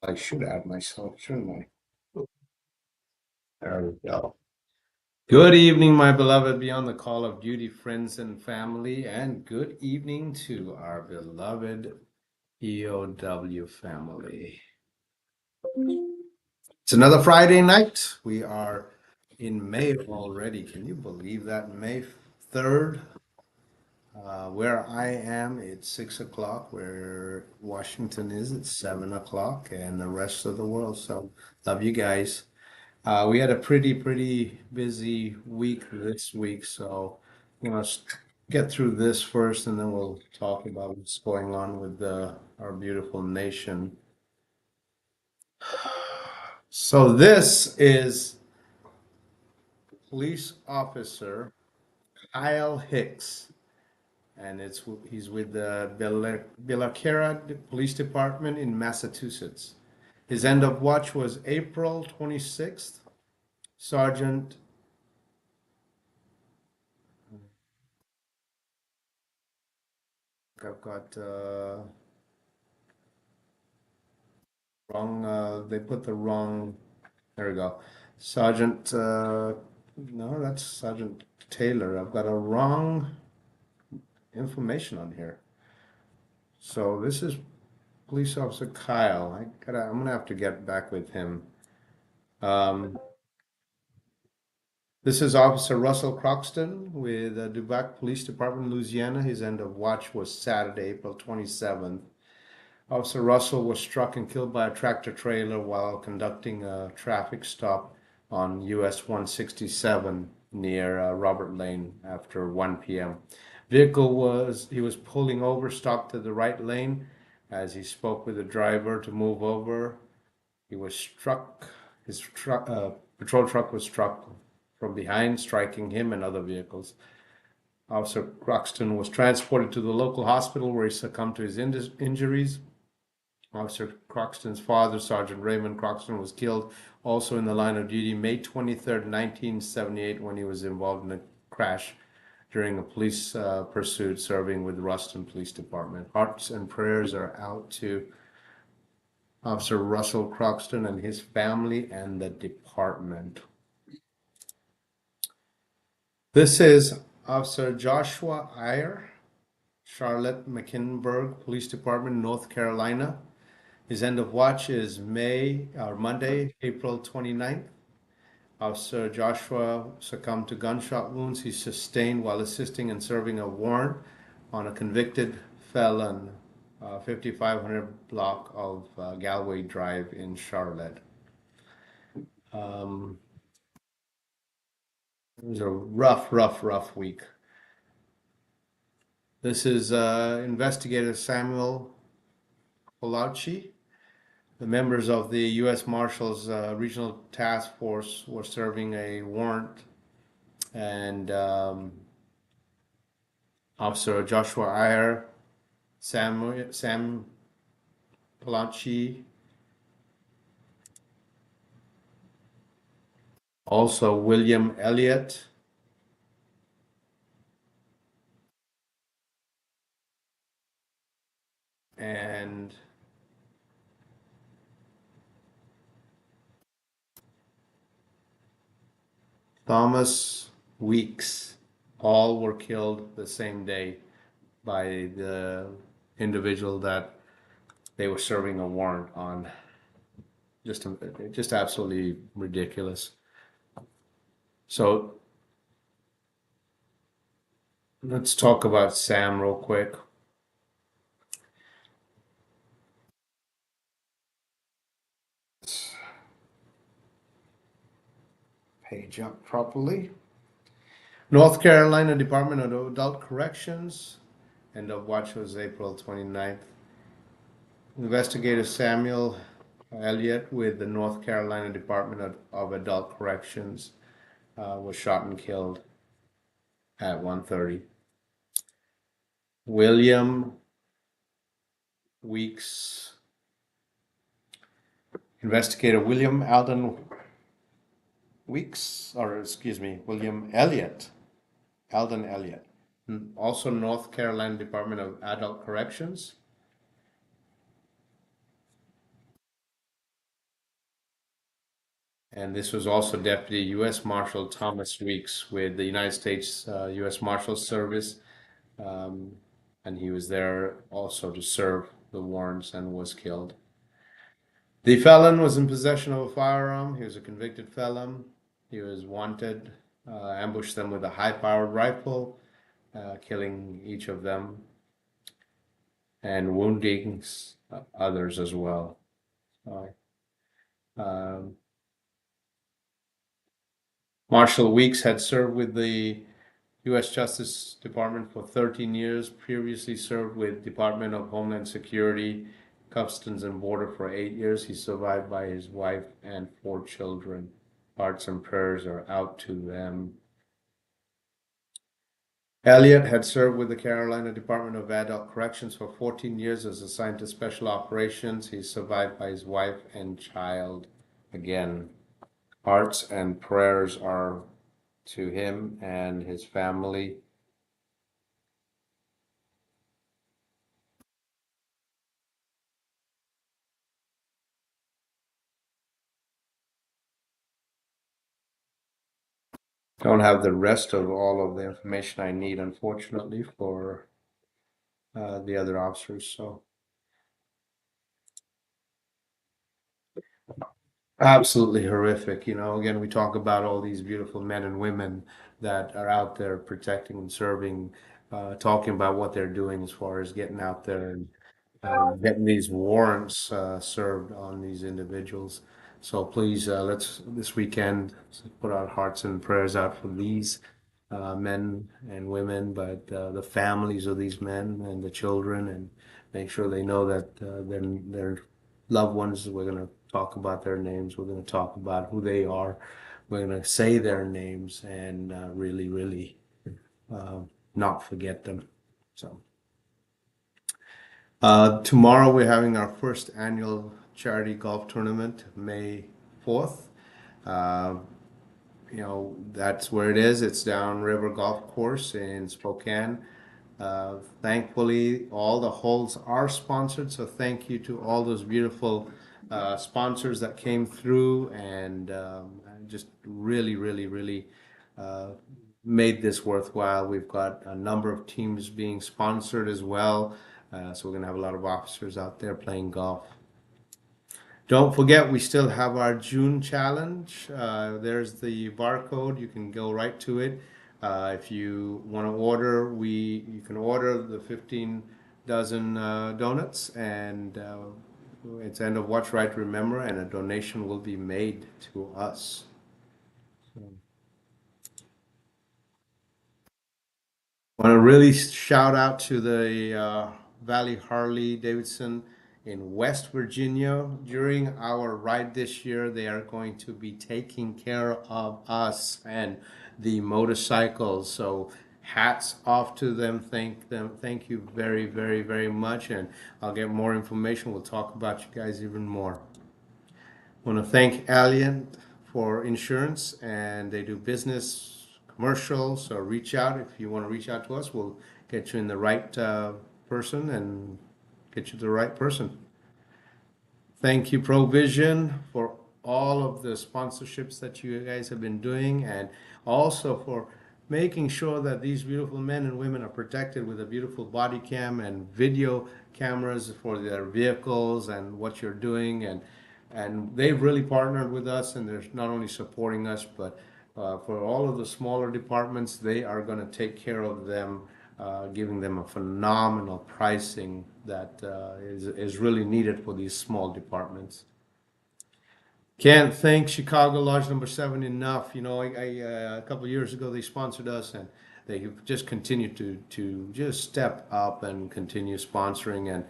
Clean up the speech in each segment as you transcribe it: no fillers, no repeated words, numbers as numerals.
I should add myself, shouldn't I? There we go. Good evening, my beloved Beyond the Call of Duty friends and family, and good evening to our beloved EOW family. It's another Friday night. We are in May already. Can you believe that? May 3rd. Where I am, it's 6 o'clock. Where Washington is, it's 7 o'clock, and the rest of the world. So, love you guys. We had a pretty busy week this week, so let's get through this first, and then we'll talk about what's going on with our beautiful nation. So this is police officer Kyle Hicks, and he's with the Bellacera Police Department in Massachusetts. His end of watch was April 26th. Sergeant I've got wrong. They put the wrong. There we go. Sergeant. No, that's Sergeant Taylor. I've got a wrong information on here. So this is Police Officer Kyle. I'm gonna have to get back with him. Um, this is Officer Russell Croxton with Dubac Police Department, Louisiana. His end of watch was Saturday, April 27th. Officer Russell was struck and killed by a tractor trailer while conducting a traffic stop on US 167 near Robert Lane after 1 p.m. He was pulling over, stopped to the right lane. As he spoke with the driver to move over, he was struck. Patrol truck was struck from behind, striking him and other vehicles. Officer Croxton was transported to the local hospital where he succumbed to his injuries. Officer Croxton's father, Sergeant Raymond Croxton, was killed also in the line of duty May 23rd, 1978, when he was involved in a crash during a police pursuit serving with the Ruston Police Department. Hearts and prayers are out to Officer Russell Croxton and his family and the department. This is Officer Joshua Iyer, Charlotte Mecklenburg Police Department, North Carolina. His end of watch is Monday, April 29th. Officer Joshua succumbed to gunshot wounds he sustained while assisting and serving a warrant on a convicted felon, 5500 block of Galway Drive in Charlotte. It was a rough week. This is Investigator Samuel Polacci. The members of the U.S. Marshals Regional Task Force were serving a warrant, and Officer Joshua Iyer, Sam Palacci, also William Elliott, and Thomas Weeks. All were killed the same day by the individual that they were serving a warrant on. Just absolutely ridiculous. So let's talk about Sam real quick. Page up properly. North Carolina Department of Adult Corrections. End of watch was April 29th. Investigator Samuel Elliott with the North Carolina Department of Adult Corrections was shot and killed at 1:30. William Weeks. Investigator William Alden Weeks, or excuse me, William Elliott. Alden Elliott. Also North Carolina Department of Adult Corrections. And this was also Deputy U.S. Marshal Thomas Weeks with the United States U.S. Marshal Service. Um, and he was there also to serve the warrants and was killed. The felon was in possession of a firearm. He was a convicted felon. He was wanted, ambushed them with a high-powered rifle, killing each of them and wounding others as well. Um, Marshal Weeks had served with the U.S. Justice Department for 13 years, previously served with Department of Homeland Security, Customs and Border for 8 years. He's survived by his wife and 4 children. Hearts and prayers are out to them. Elliott had served with the Carolina Department of Adult Corrections for 14 years as assigned to Special Operations. He's survived by his wife and child. Again, hearts and prayers are to him and his family. Don't have the rest of all of the information I need, unfortunately, for the other officers. So absolutely horrific. You know, again, we talk about all these beautiful men and women that are out there protecting and serving, talking about what they're doing as far as getting out there and getting these warrants served on these individuals. So please, let's this weekend put our hearts and prayers out for these men and women, but the families of these men and the children, and make sure they know that their loved ones. We're going to talk about their names. We're going to talk about who they are. We're going to say their names and really, really not forget them. So. Tomorrow we're having our first annual charity golf tournament, May 4th. Uh, that's where it is. It's down River Golf Course in Spokane. Thankfully, all the holes are sponsored, so thank you to all those beautiful sponsors that came through and just really, really, really uh, made this worthwhile. We've got a number of teams being sponsored as well, so we're going to have a lot of officers out there playing golf. Don't forget, we still have our June challenge. There's the barcode. You can go right to it. If you want to order, you can order the 15 dozen donuts, and it's End of Watch Right Remember, and a donation will be made to us. I want to really shout out to the Valley Harley Davidson in West Virginia. During our ride this year, they are going to be taking care of us and the motorcycles. So hats off to them. Thank you very, very, very much. And I'll get more information. We'll talk about you guys even more. I want to thank Alliant for insurance, and they do business commercials. So reach out if you want to reach out to us. We'll get you in the right person and get you the right person. Thank you, Provision, for all of the sponsorships that you guys have been doing, and also for making sure that these beautiful men and women are protected with a beautiful body cam and video cameras for their vehicles and what you're doing. And they've really partnered with us, and they're not only supporting us, but for all of the smaller departments, they are going to take care of them, giving them a phenomenal pricing that is really needed for these small departments. Can't thank Chicago Lodge Number 7 enough. You know, a couple of years ago they sponsored us, and they just continue to just step up and continue sponsoring, and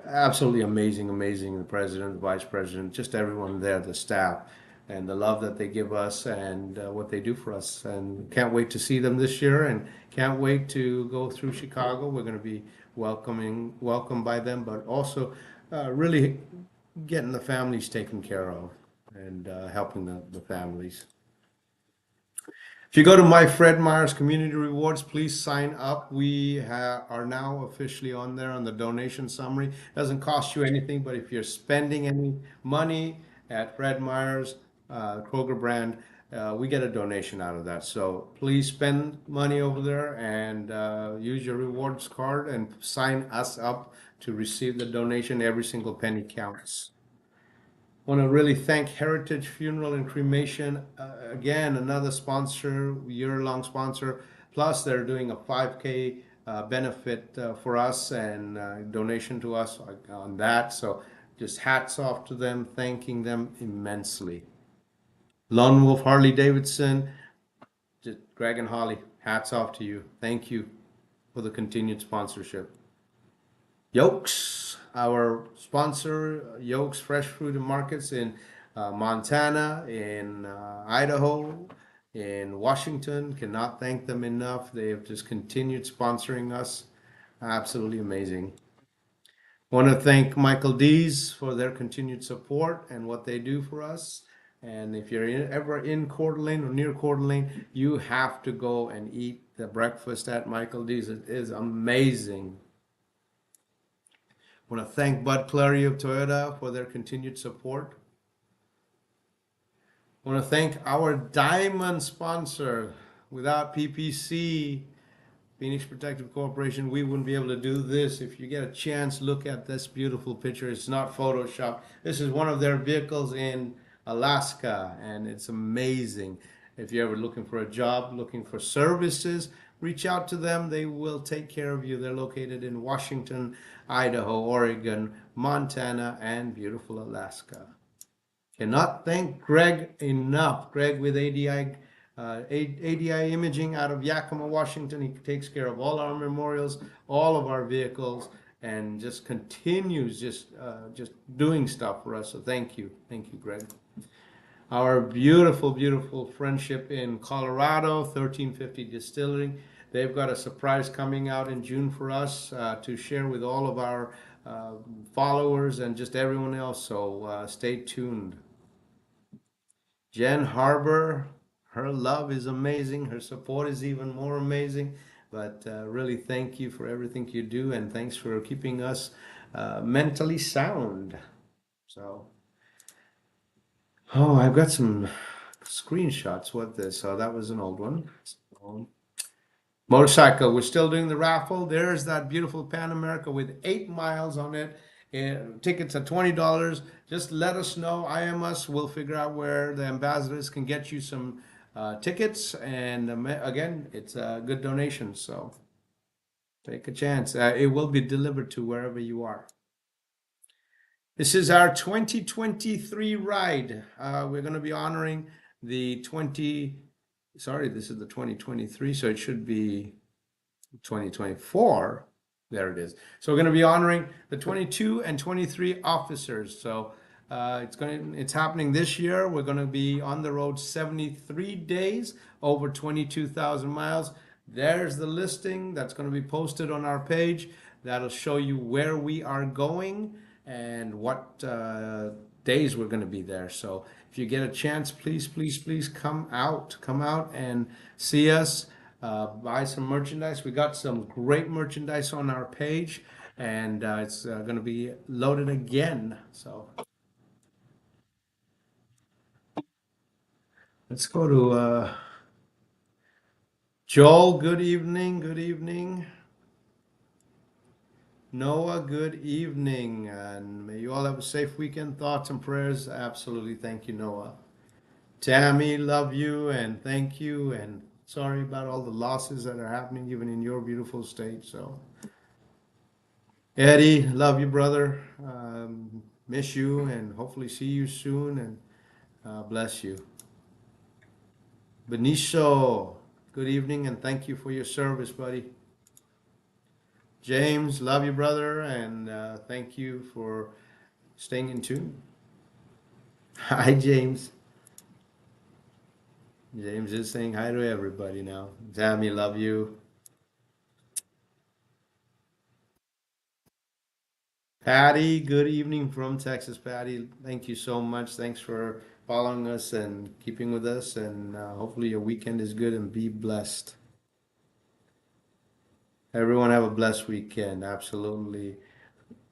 absolutely amazing. The president, the vice president, just everyone there, the staff, and the love that they give us and what they do for us. And can't wait to see them this year, and can't wait to go through Chicago. We're going to be welcomed by them, but also really getting the families taken care of and helping the families. If you go to my Fred Myers Community Rewards, please sign up. We are now officially on there on the donation summary. It doesn't cost you anything, but if you're spending any money at Fred Myers, Kroger brand, we get a donation out of that. So please spend money over there and use your rewards card and sign us up to receive the donation. Every single penny counts. Want to really thank Heritage Funeral and Cremation, again, another sponsor, year-long sponsor. Plus, they're doing a 5K benefit for us and donation to us on that. So, just hats off to them, thanking them immensely. Lone Wolf Harley Davidson, just Greg and Holly, hats off to you. Thank you for the continued sponsorship. Yolks, our sponsor, Yolks Fresh Fruit and Markets in Montana, in Idaho, in Washington. Cannot thank them enough. They have just continued sponsoring us. Absolutely amazing. Want to thank Michael Dees for their continued support and what they do for us. And if you're ever in Coeur d'Alene or near Coeur d'Alene, you have to go and eat the breakfast at Michael Dees. It is amazing. Want to thank Bud Clary of Toyota for their continued support. Want to thank our diamond sponsor. Without PPC, Phoenix Protective Corporation, we wouldn't be able to do this. If you get a chance, look at this beautiful picture. It's not Photoshop. This is one of their vehicles in Alaska, and it's amazing. If you're ever looking for a job, looking for services, reach out to them. They will take care of you. They're located in Washington, Idaho, Oregon, Montana, and beautiful Alaska. Cannot thank Greg enough. Greg with ADI Imaging out of Yakima, Washington. He takes care of all our memorials, all of our vehicles, and just continues just doing stuff for us. So thank you, Greg. Our beautiful, beautiful friendship in Colorado, 1350 Distillery. They've got a surprise coming out in June for us to share with all of our followers and just everyone else. So stay tuned. Jen Harbor, her love is amazing. Her support is even more amazing. But really, thank you for everything you do, and thanks for keeping us mentally sound. So, oh, I've got some screenshots. What this? Oh, that was an old one. Motorcycle. We're still doing the raffle. There's that beautiful Pan America with 8 miles on it. Tickets are $20. Just let us know. IMUS. We'll figure out where the ambassadors can get you some tickets. And again, it's a good donation. So take a chance. It will be delivered to wherever you are. This is our 2023 ride. We're going to be honoring the 20. Sorry, this is the 2023, so it should be 2024. There it is. So we're going to be honoring the 22 and 23 officers. So it's happening this year. We're going to be on the road 73 days, over 22,000 miles. There's the listing that's going to be posted on our page. That'll show you where we are going and what days we're going to be there. So if you get a chance, please, please, please come out and see us, buy some merchandise. We got some great merchandise on our page, and it's going to be loaded again. So let's go to Joel. Good evening. Good evening. Noah, good evening, and may you all have a safe weekend. Thoughts and prayers, absolutely. Thank you, Noah. Tammy, love you and thank you, and sorry about all the losses that are happening even in your beautiful state. So, Eddie, love you, brother. Miss you, and hopefully see you soon, and bless you. Benicio, good evening, and thank you for your service, buddy. James, love you, brother, and thank you for staying in tune. Hi, James. James is saying hi to everybody now. Tammy, love you. Patty, good evening from Texas. Patty, thank you so much. Thanks for following us and keeping with us, and hopefully your weekend is good and be blessed. Everyone have a blessed weekend. Absolutely.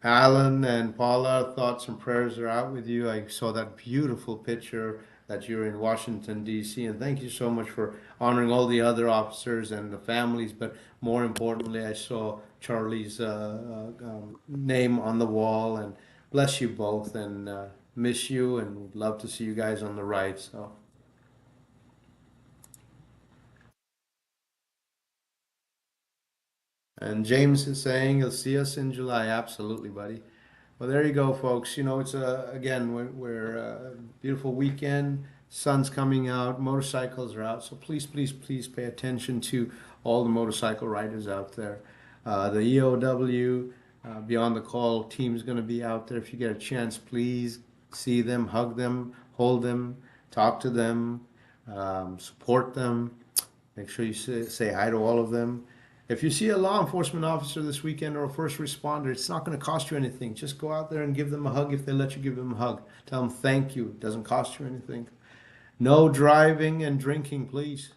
Alan and Paula, thoughts and prayers are out with you. I saw that beautiful picture that you're in Washington, D.C. And thank you so much for honoring all the other officers and the families. But more importantly, I saw Charlie's name on the wall, and bless you both, and miss you, and would love to see you guys on the right. So, and James is saying he'll see us in July. Absolutely, buddy. Well, there you go, folks. You know, it's again, we're beautiful weekend. Sun's coming out. Motorcycles are out. So please, please, please pay attention to all the motorcycle riders out there. The EOW Beyond the Call team is going to be out there. If you get a chance, please see them, hug them, hold them, talk to them, support them. Make sure you say hi to all of them. If you see a law enforcement officer this weekend or a first responder, it's not going to cost you anything. Just go out there and give them a hug if they let you give them a hug. Tell them thank you. It doesn't cost you anything. No driving and drinking, please.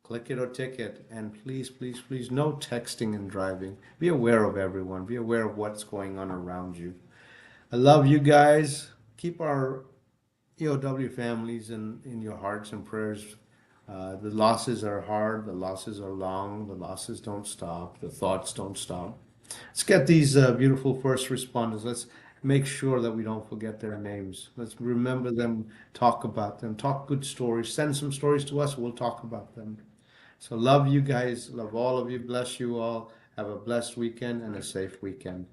Click it or ticket. And please, please, please, no texting and driving. Be aware of everyone. Be aware of what's going on around you. I love you guys. Keep our EOW families in your hearts and prayers. The losses are hard, the losses are long, the losses don't stop, the thoughts don't stop. Let's get these beautiful first responders. Let's make sure that we don't forget their names. Let's remember them, talk about them, talk good stories. Send some stories to us, we'll talk about them. So, love you guys, love all of you, bless you all. Have a blessed weekend and a safe weekend.